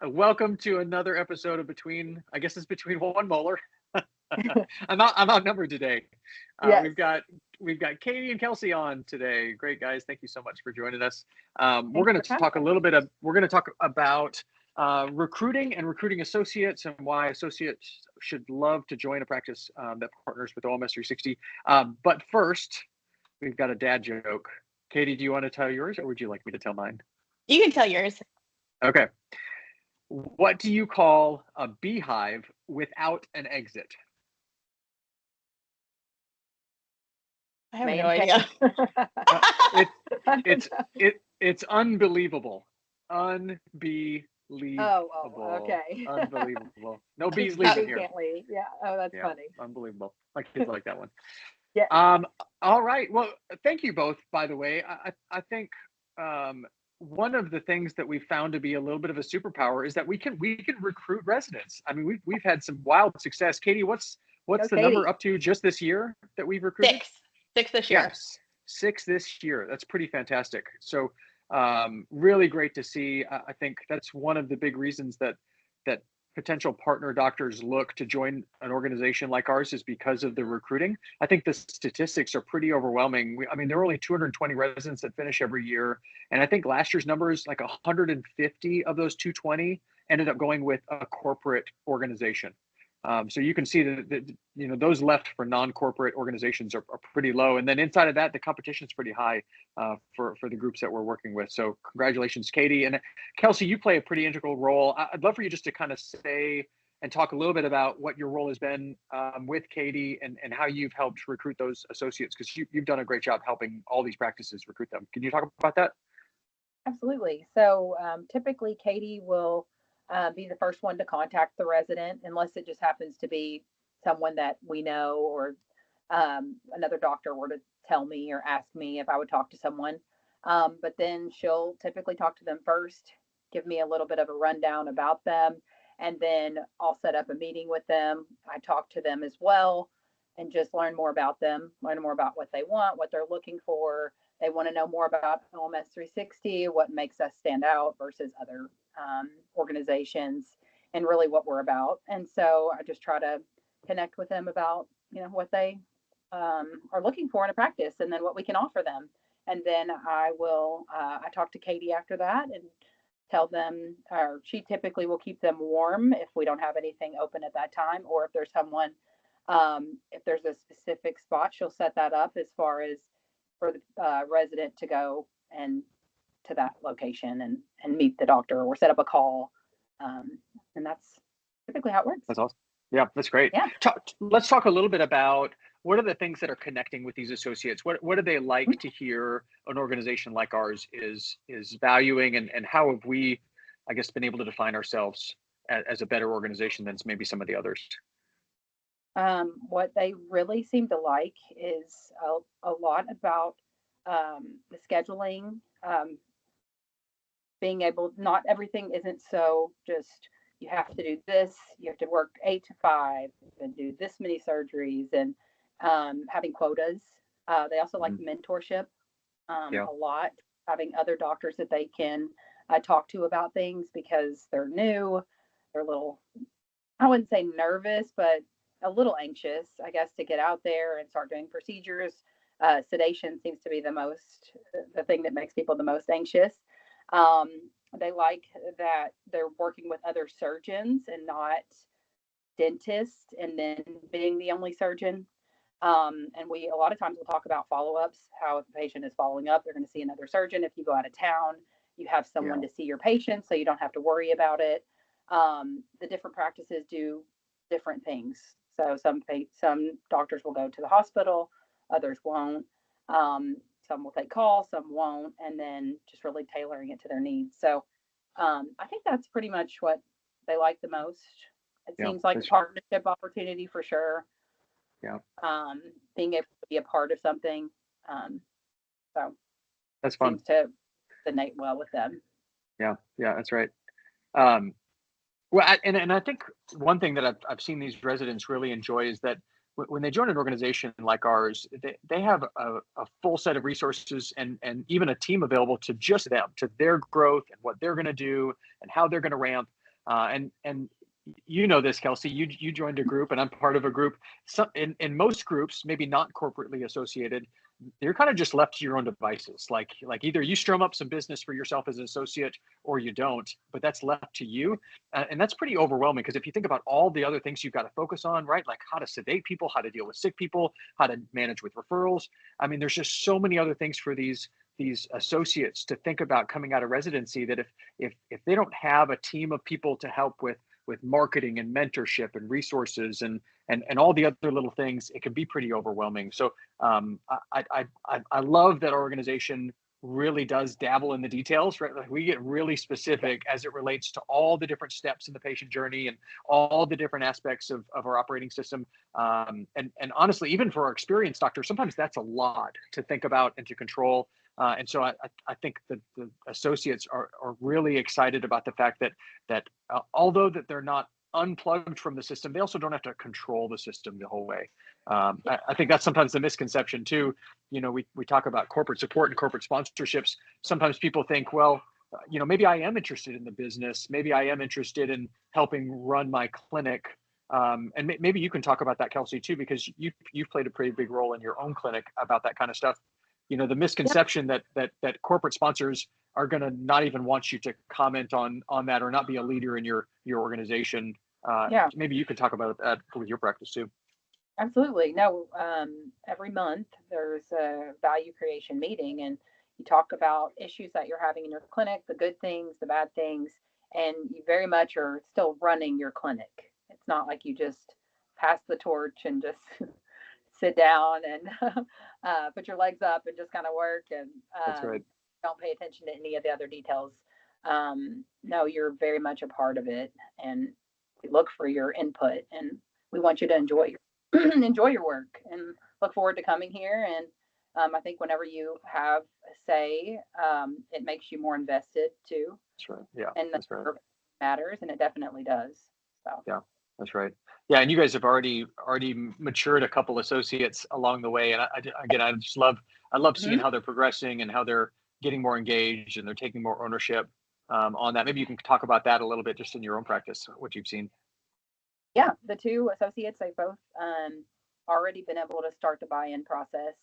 Welcome to another episode of I guess it's Between One Molar. I'm outnumbered today. Uh, Yes. we've got we've got Katie and Kelsey on today. Great guys, thank you so much for joining us. We're Thanks going for to talk a having little me. bit of we're going to talk about recruiting and recruiting associates and why associates should love to join a practice that partners with OMS 360. But first, we've got a dad joke. Katie, do you want to tell yours, or would you like me to tell mine? You can tell yours. Okay. What do you call a beehive without an exit? I have Man no idea. It, I don't it's know. it's unbelievable. Unbelievable. Okay. Unbelievable. No bees The leaving bee here. can't leave. Yeah. Oh, that's Yeah, funny. unbelievable. My kids like that one. Yeah. All right. Well, thank you both, by the way. I think one of the things that we found to be a little bit of a superpower is that we can recruit residents. I mean, we've had some wild success. Katie, what's Go, the number Katie. up to just this year that we've recruited? Six this year. Yes, 6 this year. That's pretty fantastic. So really great to see. I think that's one of the big reasons that potential partner doctors look to join an organization like ours is because of the recruiting. I think the statistics are pretty overwhelming. I mean, there are only 220 residents that finish every year, and I think last year's numbers, like 150 of those 220 ended up going with a corporate organization. So you can see that those left for non-corporate organizations are pretty low, and then inside of that, the competition is pretty high for the groups that we're working with. So congratulations, Katie. And Kelsey, you play a pretty integral role. I'd love for you just to kind of say and talk a little bit about what your role has been with Katie and how you've helped recruit those associates, because you've done a great job helping all these practices recruit them. Can you talk about that? Absolutely. So typically, Katie will be the first one to contact the resident, unless it just happens to be someone that we know, or another doctor were to tell me or ask me if I would talk to someone. But then she'll typically talk to them first, give me a little bit of a rundown about them, and then I'll set up a meeting with them. I talk to them as well and just learn more about them, learn more about what they want, what they're looking for. They want to know more about OMS 360, what makes us stand out versus other organizations, and really what we're about. And so I just try to connect with them about what they are looking for in a practice, and then what we can offer them. And then I talk to Katie after that and tell them, or she typically will keep them warm if we don't have anything open at that time, or if there's someone, if there's a specific spot, she'll set that up as far as for the resident to go and to that location and meet the doctor or set up a call. And that's typically how it works. That's awesome. Yeah, that's great. Yeah. Let's talk a little bit about what are the things that are connecting with these associates. What do they like to hear an organization like ours is valuing, and how have we, I guess, been able to define ourselves as a better organization than maybe some of the others? What they really seem to like is a lot about the scheduling, being able, not everything isn't so just you have to do this, you have to work 8 to 5 and do this many surgeries, and having quotas. They also like mentorship Yeah. a lot, having other doctors that they can talk to about things because they're new. They're a little, I wouldn't say nervous, but a little anxious, I guess, to get out there and start doing procedures. Sedation seems to be the thing that makes people the most anxious. Um, they like that they're working with other surgeons and not dentists, and then being the only surgeon. And we a lot of times we'll talk about follow-ups, how if a patient is following up, they're going to see another surgeon. If you go out of town, you have someone to see your patient, so you don't have to worry about it. The different practices do different things. So some doctors will go to the hospital, others won't. Some will take calls, some won't, and then just really tailoring it to their needs. So I think that's pretty much what they like the most. It seems like a partnership opportunity for sure. Yeah. Being able to be a part of something. So that's fun. Seems to resonate well with them. Yeah, that's right. Well, I think one thing that I've seen these residents really enjoy is that when they join an organization like ours, they have a full set of resources and even a team available to just them, to their growth and what they're going to do and how they're going to ramp. And you know this, Kelsey, you joined a group, and I'm part of a group. So in most groups, maybe not corporately associated, you're kind of just left to your own devices. Like either you strum up some business for yourself as an associate or you don't, but that's left to you. And that's pretty overwhelming, because if you think about all the other things you've got to focus on, right? Like how to sedate people, how to deal with sick people, how to manage with referrals. I mean, there's just so many other things for these associates to think about coming out of residency, that if they don't have a team of people to help with marketing and mentorship and resources and all the other little things, it can be pretty overwhelming. So I love that our organization really does dabble in the details, right? Like we get really specific as it relates to all the different steps in the patient journey and all the different aspects of our operating system. And honestly, even for our experienced doctors, sometimes that's a lot to think about and to control. And so I think that the associates are really excited about the fact that although that they're not unplugged from the system, they also don't have to control the system the whole way. I think that's sometimes the misconception too. You know, we talk about corporate support and corporate sponsorships. Sometimes people think, well, you know, maybe I am interested in the business. Maybe I am interested in helping run my clinic. And maybe you can talk about that, Kelsey, too, because you've played a pretty big role in your own clinic about that kind of stuff. You know, the misconception that corporate sponsors are going to not even want you to comment on that or not be a leader in your organization. Maybe you could talk about that with your practice too. Absolutely. No, every month there's a value creation meeting, and you talk about issues that you're having in your clinic, the good things, the bad things, and you very much are still running your clinic. It's not like you just pass the torch and just sit down and put your legs up and just kind of work and That's right. don't pay attention to any of the other details. No, you're very much a part of it, and we look for your input, and we want you to enjoy your enjoy your work and look forward to coming here. And I think whenever you have a say, it makes you more invested too. That's right. Yeah, And that's right. Matters, and it definitely does. So yeah, that's right. Yeah, and you guys have already matured a couple associates along the way, and I just love seeing how they're progressing and how they're getting more engaged and they're taking more ownership on that. Maybe you can talk about that a little bit just in your own practice, what you've seen. Yeah, the two associates, they both already been able to start the buy-in process,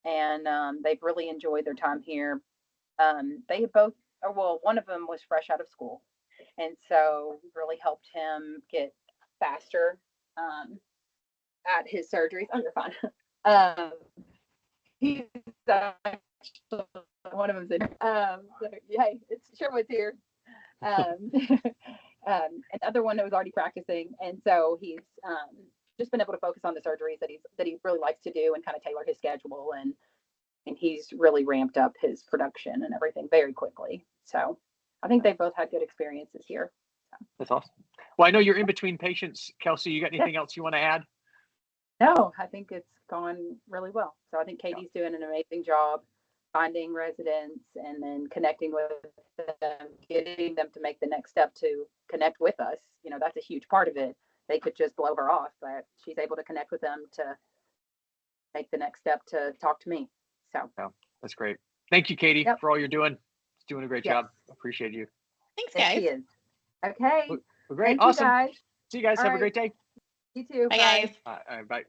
and they've really enjoyed their time here. They both, well, one of them was fresh out of school, and so really helped him get faster at his surgeries. Oh, you're fine. He's one of them's in. So, hey, it's Sherwood's here. And the other one that was already practicing, and so he's just been able to focus on the surgeries that he really likes to do and kind of tailor his schedule, and he's really ramped up his production and everything very quickly. So I think they both had good experiences here. So. That's awesome. Well, I know you're in between patients, Kelsey. You got anything else you want to add? No, I think it's gone really well. So I think Katie's doing an amazing job finding residents and then connecting with them, getting them to make the next step to connect with us. You know, that's a huge part of it. They could just blow her off, but she's able to connect with them to make the next step to talk to me. So yeah, that's great. Thank you, Katie, for all you're doing. It's doing a great job. Appreciate you. Thanks, guys. She is. Okay. Well, great. Thank awesome. You guys. See you guys. Have a great day. You too. Bye, guys. All right, bye.